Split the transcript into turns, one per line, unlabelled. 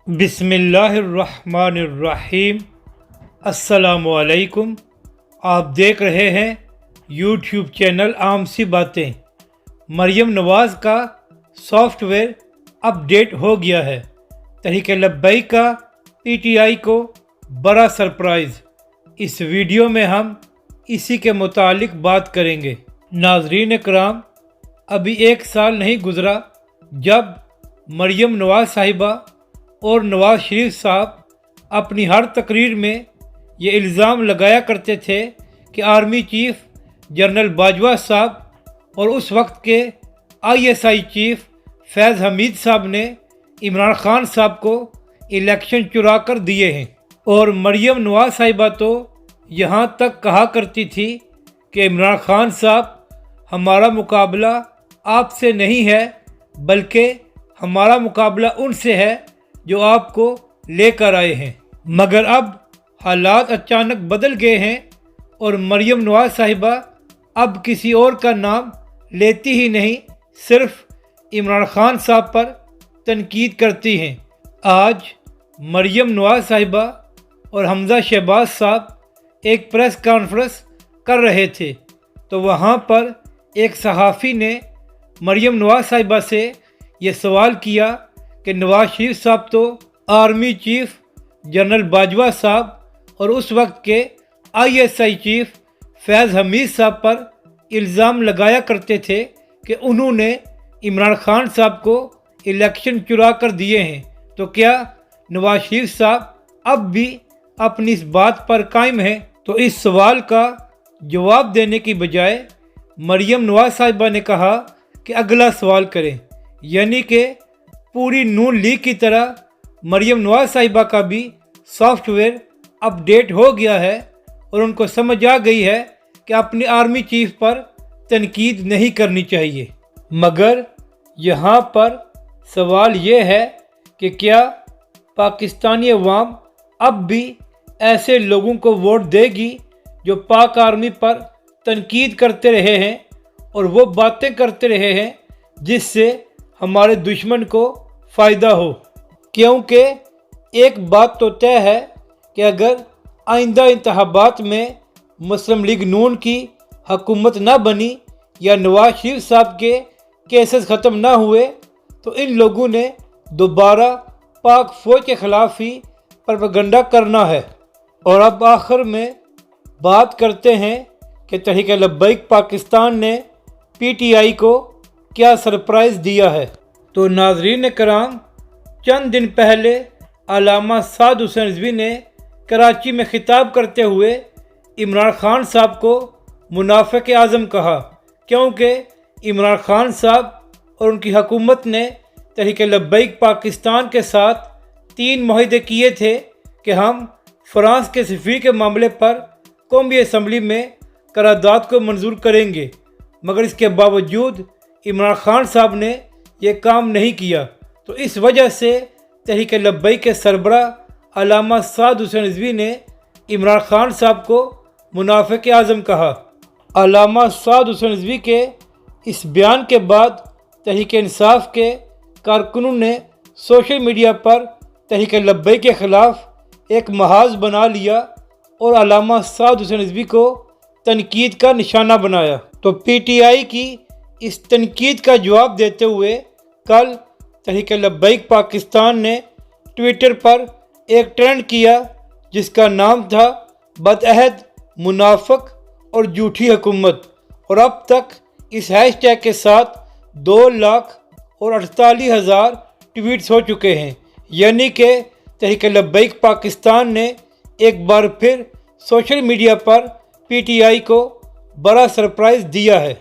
بسم اللہ الرحمن الرحیم۔ السلام علیکم۔ آپ دیکھ رہے ہیں یوٹیوب چینل عام سی باتیں۔ مریم نواز کا سافٹ ویئر اپ ڈیٹ ہو گیا ہے۔ تحریک لبیک کا پی ٹی آئی کو بڑا سرپرائز۔ اس ویڈیو میں ہم اسی کے متعلق بات کریں گے۔ ناظرین کرام، ابھی 1 سال نہیں گزرا جب مریم نواز صاحبہ اور نواز شریف صاحب اپنی ہر تقریر میں یہ الزام لگایا کرتے تھے کہ آرمی چیف جنرل باجوہ صاحب اور اس وقت کے ISI چیف فیض حمید صاحب نے عمران خان صاحب کو الیکشن چرا کر دیے ہیں، اور مریم نواز صاحبہ تو یہاں تک کہا کرتی تھی کہ عمران خان صاحب، ہمارا مقابلہ آپ سے نہیں ہے بلکہ ہمارا مقابلہ ان سے ہے جو آپ کو لے کر آئے ہیں۔ مگر اب حالات اچانک بدل گئے ہیں اور مریم نواز صاحبہ اب کسی اور کا نام لیتی ہی نہیں، صرف عمران خان صاحب پر تنقید کرتی ہیں۔ آج مریم نواز صاحبہ اور حمزہ شہباز صاحب ایک پریس کانفرنس کر رہے تھے، تو وہاں پر ایک صحافی نے مریم نواز صاحبہ سے یہ سوال کیا کہ نواز شریف صاحب تو آرمی چیف جنرل باجوہ صاحب اور اس وقت کے ISI چیف فیض حمید صاحب پر الزام لگایا کرتے تھے کہ انہوں نے عمران خان صاحب کو الیکشن چرا کر دیے ہیں، تو کیا نواز شریف صاحب اب بھی اپنی اس بات پر قائم ہیں؟ تو اس سوال کا جواب دینے کی بجائے مریم نواز صاحبہ نے کہا کہ اگلا سوال کریں، یعنی کہ پوری نون لیگ کی طرح مریم نواز صاحبہ کا بھی سافٹ ویئر اپ ڈیٹ ہو گیا ہے اور ان کو سمجھ آ گئی ہے کہ اپنے آرمی چیف پر تنقید نہیں کرنی چاہیے۔ مگر یہاں پر سوال یہ ہے کہ کیا پاکستانی عوام اب بھی ایسے لوگوں کو ووٹ دے گی جو پاک آرمی پر تنقید کرتے رہے ہیں اور وہ باتیں کرتے رہے ہیں جس سے ہمارے دشمن کو فائدہ ہو؟ کیونکہ ایک بات تو طے ہے کہ اگر آئندہ انتخابات میں مسلم لیگ نون کی حکومت نہ بنی یا نواز شریف صاحب کے کیسز ختم نہ ہوئے تو ان لوگوں نے دوبارہ پاک فوج کے خلاف ہی پروپیگنڈا کرنا ہے۔ اور اب آخر میں بات کرتے ہیں کہ تحریک لبیک پاکستان نے PTI کو کیا سرپرائز دیا ہے۔ تو ناظرین کرام، چند دن پہلے علامہ سعد حسین رضوی نے کراچی میں خطاب کرتے ہوئے عمران خان صاحب کو منافق اعظم کہا، کیونکہ عمران خان صاحب اور ان کی حکومت نے تحریک لبیک پاکستان کے ساتھ 3 معاہدے کیے تھے کہ ہم فرانس کے سفیر کے معاملے پر قومی اسمبلی میں قرارداد کو منظور کریں گے، مگر اس کے باوجود عمران خان صاحب نے یہ کام نہیں کیا۔ تو اس وجہ سے تحریک لبیک کے سربراہ علامہ سعد حسین رضوی نے عمران خان صاحب کو منافق اعظم کہا۔ علامہ سعد حسین رضوی کے اس بیان کے بعد تحریک انصاف کے کارکنوں نے سوشل میڈیا پر تحریک لبیک کے خلاف ایک محاذ بنا لیا اور علامہ سعد حسین رضوی کو تنقید کا نشانہ بنایا۔ تو PTI کی اس تنقید کا جواب دیتے ہوئے کل تحریک لبیک پاکستان نے ٹویٹر پر ایک ٹرینڈ کیا جس کا نام تھا بدعہد، منافق اور جھوٹی حکومت، اور اب تک اس ہیش ٹیگ کے ساتھ 2,48,000 ٹویٹس ہو چکے ہیں، یعنی کہ تحریک لبیک پاکستان نے ایک بار پھر سوشل میڈیا پر PTI کو بڑا سرپرائز دیا ہے۔